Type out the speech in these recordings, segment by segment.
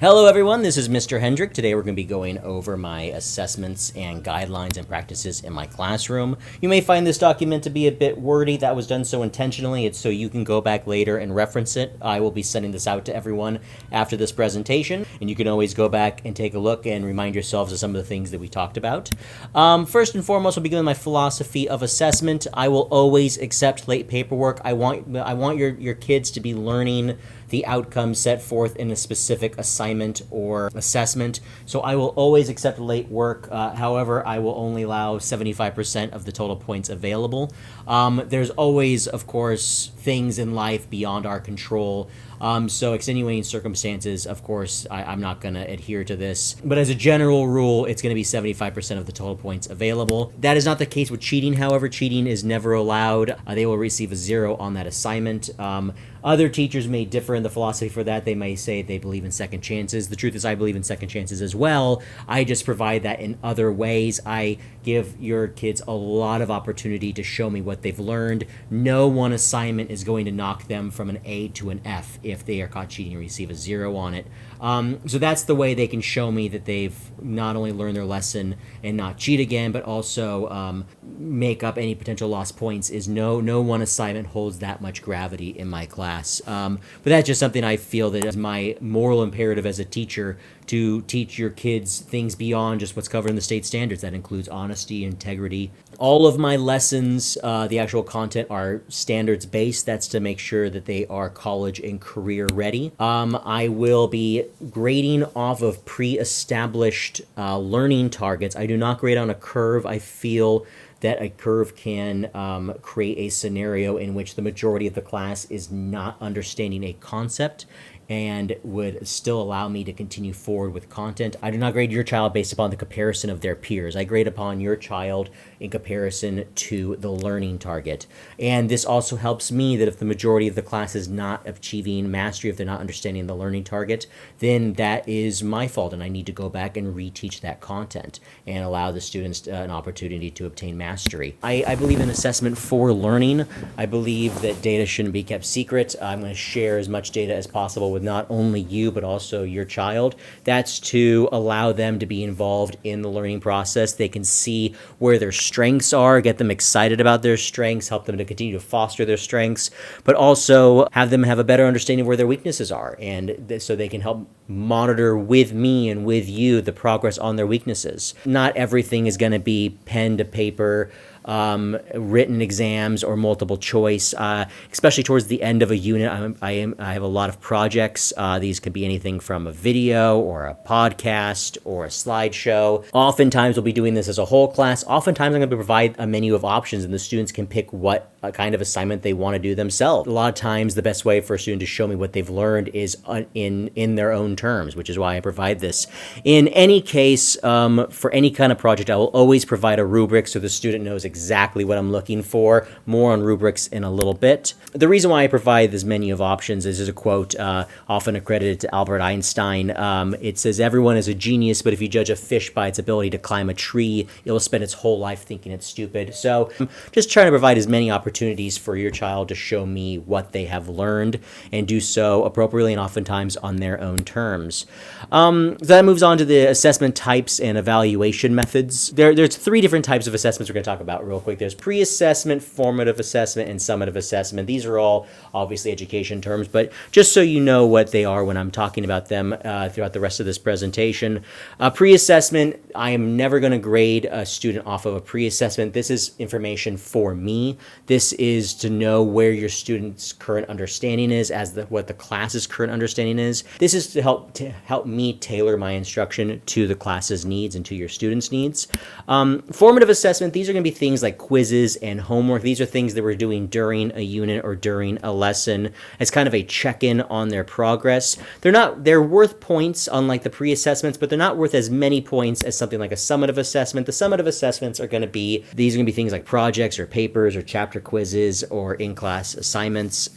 Hello everyone, this is Mr. Hendrick. Today we're going to be going over my assessments and guidelines and practices in my classroom. You may find this document to be a bit wordy. That was done so intentionally. It's so you can go back later and reference it. I will be sending this out to everyone after this presentation, and you can always go back and take a look and remind yourselves of some of the things that we talked about. First and foremost, we'll begin with my philosophy of assessment. I will always accept late paperwork. I want your kids to be learning the outcome set forth in a specific assignment or assessment. So I will always accept late work. However, I will only allow 75% of the total points available. There's always, of course, things in life beyond our control. So extenuating circumstances, of course, I'm not going to adhere to this. But as a general rule, it's going to be 75% of the total points available. That is not the case with cheating, however. Cheating is never allowed. They will receive a 0 on that assignment. Other teachers may differ in the philosophy for that. They may say they believe in second chances. The truth is I believe in second chances as well. I just provide that in other ways. I give your kids a lot of opportunity to show me what they've learned. No one assignment is going to knock them from an A to an F if they are caught cheating and receive a 0 on it. So that's the way they can show me that they've not only learned their lesson and not cheat again, but also make up any potential lost points. Is no one assignment holds that much gravity in my class. But that's just something I feel that is my moral imperative as a teacher, to teach your kids things beyond just what's covered in the state standards. That includes honesty, integrity. All of my lessons, the actual content, are standards based. That's to make sure that they are college and career ready. I will be grading off of pre-established learning targets. I do not grade on a curve. I feel that a curve can create a scenario in which the majority of the class is not understanding a concept and would still allow me to continue forward with content. I do not grade your child based upon the comparison of their peers. I grade upon your child in comparison to the learning target. And this also helps me that if the majority of the class is not achieving mastery, if they're not understanding the learning target, then that is my fault, and I need to go back and reteach that content and allow the students an opportunity to obtain mastery. I believe in assessment for learning. I believe that data shouldn't be kept secret. I'm going to share as much data as possible with not only you, but also your child. That's to allow them to be involved in the learning process. They can see where their strengths are, get them excited about their strengths, help them to continue to foster their strengths, but also have them have a better understanding of where their weaknesses are. And so they can help monitor with me and with you the progress on their weaknesses. Not everything is going to be pen to paper, written exams or multiple choice, especially towards the end of a unit. I have a lot of projects. These could be anything from a video or a podcast or a slideshow. Oftentimes we'll be doing this as a whole class. Oftentimes I'm going to provide a menu of options and the students can pick what kind of assignment they want to do themselves. A lot of times the best way for a student to show me what they've learned is in their own terms, which is why I provide this. In any case, for any kind of project, I will always provide a rubric so the student knows exactly what I'm looking for. More on rubrics in a little bit. The reason why I provide this menu of options is a quote often accredited to Albert Einstein. It says, "Everyone is a genius, but if you judge a fish by its ability to climb a tree, it will spend its whole life thinking it's stupid." So I'm just trying to provide as many opportunities for your child to show me what they have learned and do so appropriately and oftentimes on their own terms. So that moves on to the assessment types and evaluation methods. There's 3 different types of assessments we're going to talk about real quick. There's pre-assessment, formative assessment, and summative assessment. These are all obviously education terms, but just so you know what they are when I'm talking about them throughout the rest of this presentation. Pre-assessment, I am never going to grade a student off of a pre-assessment. This is information for me. This is to know where your student's current understanding is, what the class's current understanding is. This is to help me tailor my instruction to the class's needs and to your students' needs. Formative assessment, these are going to be things like quizzes and homework. These are things that we're doing during a unit or during a lesson as kind of a check-in on their progress. They're worth points, unlike the pre-assessments, but they're not worth as many points as something like a summative assessment. The summative assessments are going to be things like projects or papers or chapter quizzes or in-class assignments.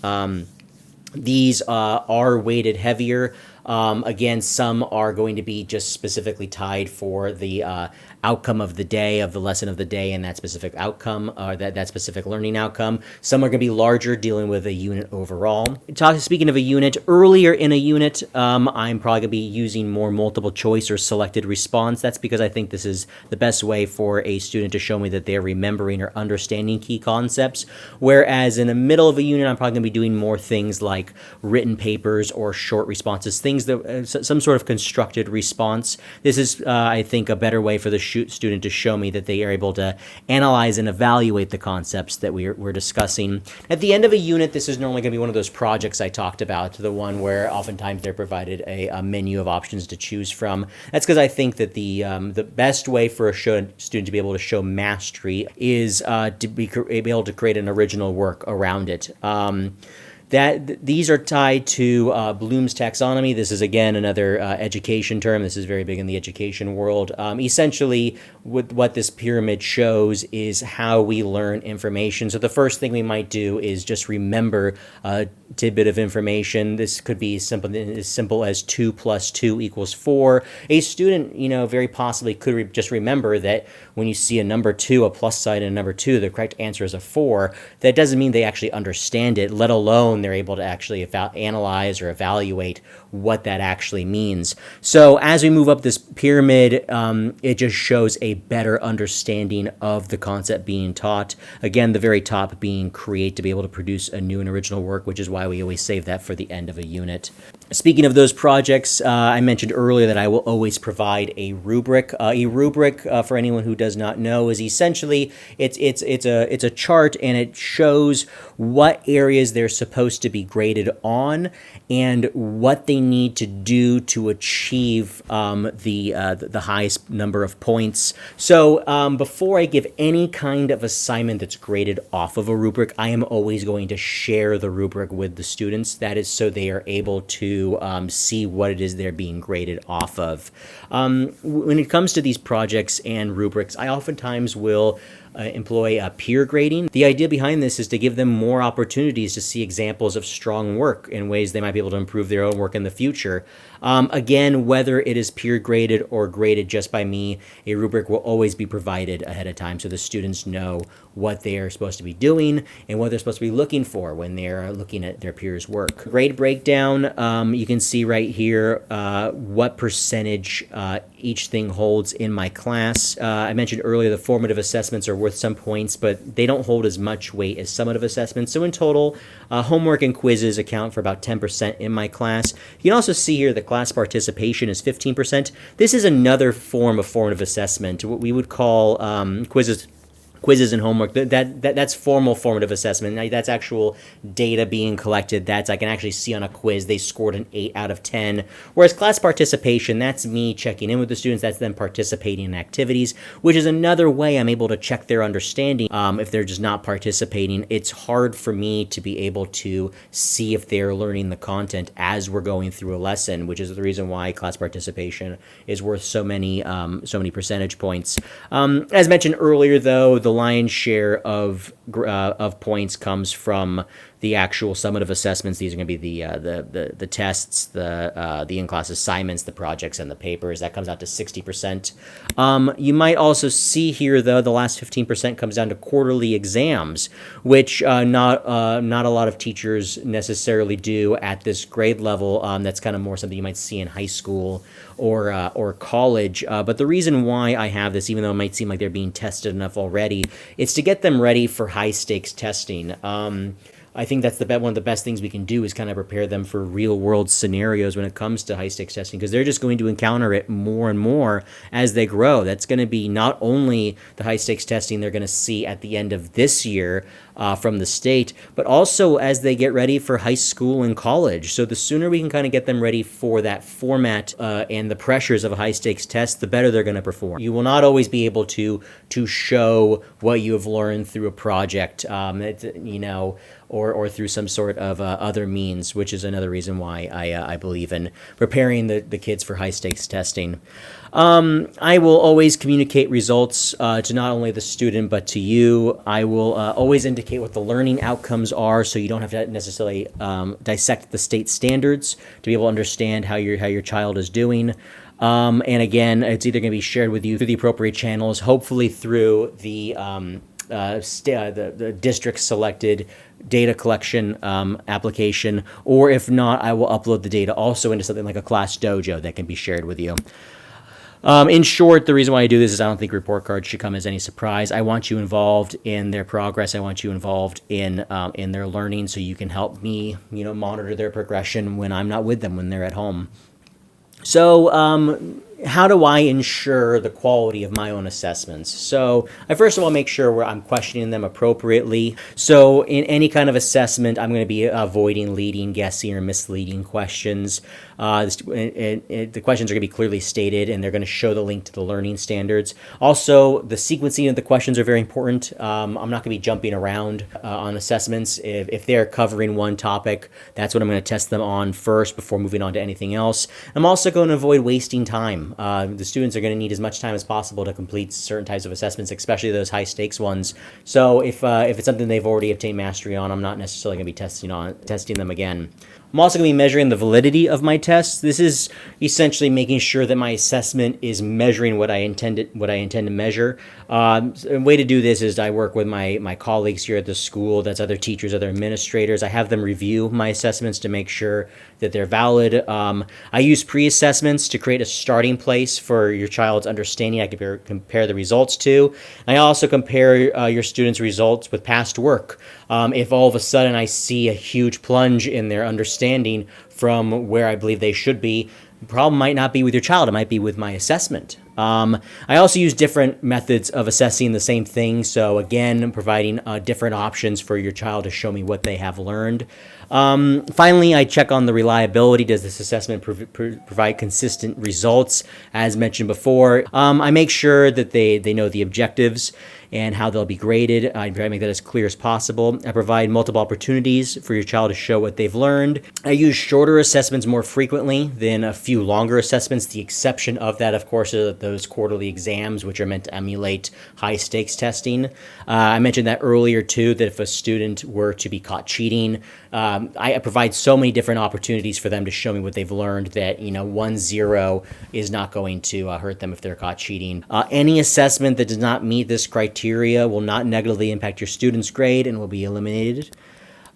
These are weighted heavier. Again, some are going to be just specifically tied for the outcome of the day, of the lesson of the day, and that specific outcome, or that specific learning outcome. Some are going to be larger, dealing with a unit overall. Speaking of a unit, earlier in a unit, I'm probably going to be using more multiple choice or selected response. That's because I think this is the best way for a student to show me that they're remembering or understanding key concepts. Whereas in the middle of a unit, I'm probably going to be doing more things like written papers or short responses, things that some sort of constructed response. This is, I think, a better way for the student to show me that they are able to analyze and evaluate the concepts that we're discussing. At the end of a unit, this is normally going to be one of those projects I talked about, the one where oftentimes they're provided a menu of options to choose from. That's because I think that the best way for a student to be able to show mastery is to be able to create an original work around it. These are tied to Bloom's taxonomy. This is, again, another education term. This is very big in the education world. Essentially, what this pyramid shows is how we learn information. So the first thing we might do is just remember a tidbit of information. This could be something as simple as 2 + 2 = 4. A student, very possibly could just remember that when you see a number 2, a plus sign and a number 2, the correct answer is a 4. That doesn't mean they actually understand it, let alone they're able to actually analyze or evaluate what that actually means. So as we move up this pyramid, it just shows a better understanding of the concept being taught. Again, the very top being create, to be able to produce a new and original work, which is why we always save that for the end of a unit. Speaking of those projects, I mentioned earlier that I will always provide a rubric. A rubric, for anyone who does not know, is essentially it's a chart, and it shows what areas they're supposed to be graded on and what they need to do to achieve the highest number of points. So before I give any kind of assignment that's graded off of a rubric, I am always going to share the rubric with the students. That is so they are able to see what it is they're being graded off of. When it comes to these projects and rubrics, I oftentimes will employ peer grading. The idea behind this is to give them more opportunities to see examples of strong work in ways they might be able to improve their own work in the future. Again, whether it is peer graded or graded just by me, a rubric will always be provided ahead of time so the students know what they are supposed to be doing and what they're supposed to be looking for when they're looking at their peers' work. Grade breakdown, you can see right here what percentage each thing holds in my class. I mentioned earlier the formative assessments are worth some points, but they don't hold as much weight as summative assessments. So in total, homework and quizzes account for about 10% in my class. You can also see here the class participation is 15%. This is another form of formative assessment, what we would call quizzes and homework. That's formal formative assessment. Now, that's actual data being collected. That's I can actually see on a quiz they scored an 8 out of 10. Whereas class participation, that's me checking in with the students. That's them participating in activities, which is another way I'm able to check their understanding. If they're just not participating, it's hard for me to be able to see if they're learning the content as we're going through a lesson, which is the reason why class participation is worth so many percentage points. As mentioned earlier, though, the lion's share of points comes from the actual summative assessments. These are going to be the tests, the in-class assignments, the projects, and the papers. That comes out to 60%. You might also see here, though, the last 15% comes down to quarterly exams, which not a lot of teachers necessarily do at this grade level. That's kind of more something you might see in high school or college. But the reason why I have this, even though it might seem like they're being tested enough already, it's to get them ready for high-stakes testing. I think that's one of the best things we can do is kind of prepare them for real-world scenarios when it comes to high-stakes testing, because they're just going to encounter it more and more as they grow. That's going to be not only the high-stakes testing they're going to see at the end of this year from the state, but also as they get ready for high school and college. So the sooner we can kind of get them ready for that format and the pressures of a high-stakes test, the better they're going to perform. You will not always be able to show what you have learned through a project. or through some sort of other means, which is another reason why I believe in preparing the kids for high stakes testing. I will always communicate results to not only the student but to you. I will always indicate what the learning outcomes are, so you don't have to necessarily dissect the state standards to be able to understand how your child is doing. And again, it's either going to be shared with you through the appropriate channels, hopefully through the district selected data collection application, or if not, I will upload the data also into something like a Class Dojo that can be shared with you. In short, the reason why I do this is I don't think report cards should come as any surprise. I want you involved in their progress. I want you involved in their learning, so you can help me, monitor their progression when I'm not with them, when they're at home. So, how do I ensure the quality of my own assessments? So I first of all make sure I'm questioning them appropriately. So in any kind of assessment, I'm going to be avoiding leading, guessing, or misleading questions. The questions are going to be clearly stated, and they're going to show the link to the learning standards. Also, the sequencing of the questions are very important. I'm not going to be jumping around on assessments. If they're covering one topic, that's what I'm going to test them on first before moving on to anything else. I'm also going to avoid wasting time. The students are going to need as much time as possible to complete certain types of assessments, especially those high stakes ones. So if it's something they've already obtained mastery on, I'm not necessarily going to be testing them again. I'm also going to be measuring the validity of my tests. This is essentially making sure that my assessment is measuring what I intend to measure. A way to do this is I work with my colleagues here at the school. That's other teachers, other administrators. I have them review my assessments to make sure that they're valid. I use pre-assessments to create a starting place for your child's understanding. I compare the results to. I also compare your students' results with past work. If all of a sudden I see a huge plunge in their understanding from where I believe they should be, the problem might not be with your child, it might be with my assessment. I also use different methods of assessing the same thing, so again, providing different options for your child to show me what they have learned. Finally, I check on the reliability. Does this assessment provide consistent results? As mentioned before, I make sure that they know the objectives and how they'll be graded. I try to make that as clear as possible. I provide multiple opportunities for your child to show what they've learned. I use shorter assessments more frequently than a few longer assessments. The exception of that, of course, are those quarterly exams, which are meant to emulate high-stakes testing. I mentioned that earlier, too, that if a student were to be caught cheating, I provide so many different opportunities for them to show me what they've learned that, 1-0 is not going to hurt them if they're caught cheating. Any assessment that does not meet this criteria will not negatively impact your student's grade and will be eliminated.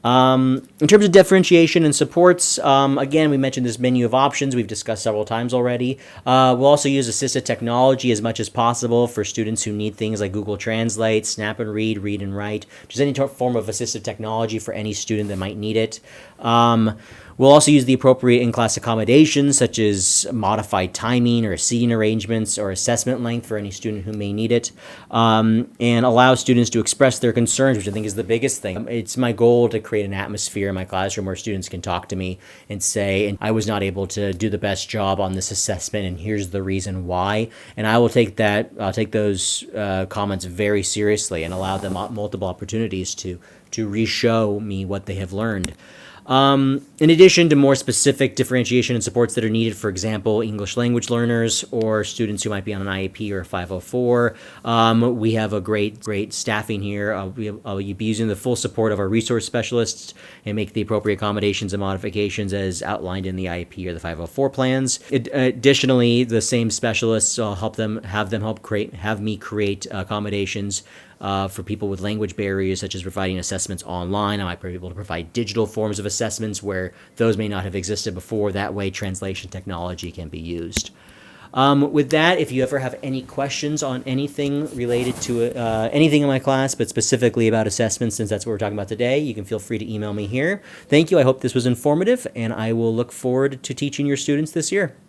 In terms of differentiation and supports, again, we mentioned this menu of options we've discussed several times already. We'll also use assistive technology as much as possible for students who need things like Google Translate, Snap and Read, Read and Write, just any form of assistive technology for any student that might need it. We'll also use the appropriate in-class accommodations, such as modified timing or seating arrangements or assessment length for any student who may need it, and allow students to express their concerns, which I think is the biggest thing. It's my goal to create an atmosphere in my classroom where students can talk to me and say, I was not able to do the best job on this assessment, and here's the reason why. And I will take those comments very seriously and allow them multiple opportunities to re-show me what they have learned. In addition to more specific differentiation and supports that are needed, for example, English language learners or students who might be on an IEP or a 504, we have a great staffing here. I'll be using the full support of our resource specialists and make the appropriate accommodations and modifications as outlined in the IEP or the 504 plans. Additionally, the same specialists have me create accommodations for people with language barriers, such as providing assessments online. I might be able to provide digital forms of assessments where those may not have existed before. That way, translation technology can be used. With that, if you ever have any questions on anything related to anything in my class, but specifically about assessments, since that's what we're talking about today, you can feel free to email me here. Thank you. I hope this was informative, and I will look forward to teaching your students this year.